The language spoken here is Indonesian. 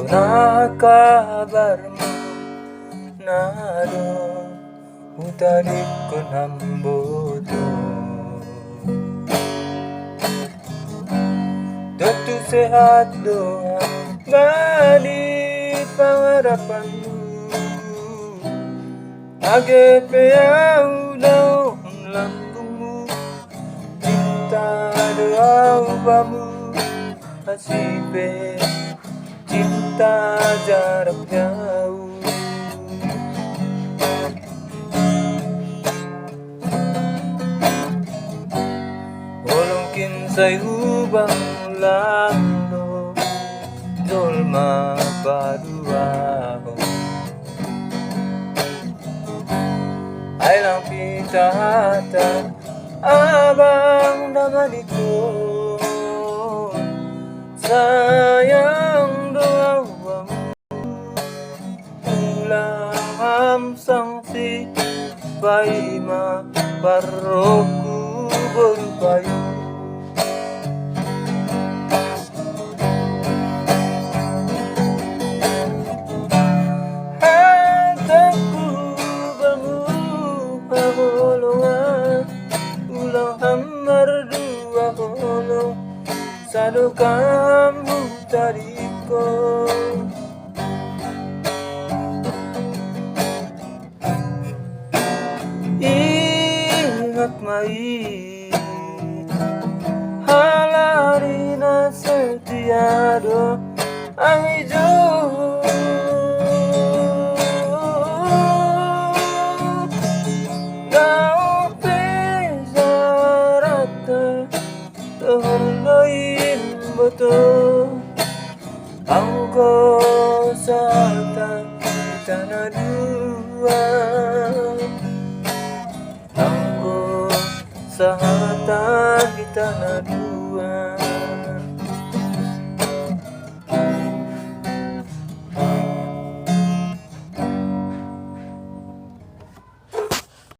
na kabarmu nado utarik ko ng boto datu sehat doa balik pangarapanmu agepe ulang lambungmu cinta doa upamu hasipe cinta jarak jauh walau kinsay hubang lando dolma paduaho ay lang pitahata abang namaniko sayang doawamu ulang sangsi paima parroku berpayu hataku bermuka bolongan ulang hamar dua bolong sado kamu tariko ingat mai halarina setiado ang hijau kau pezarata terlain betul angko sata tanah dua angko sahata kita nadu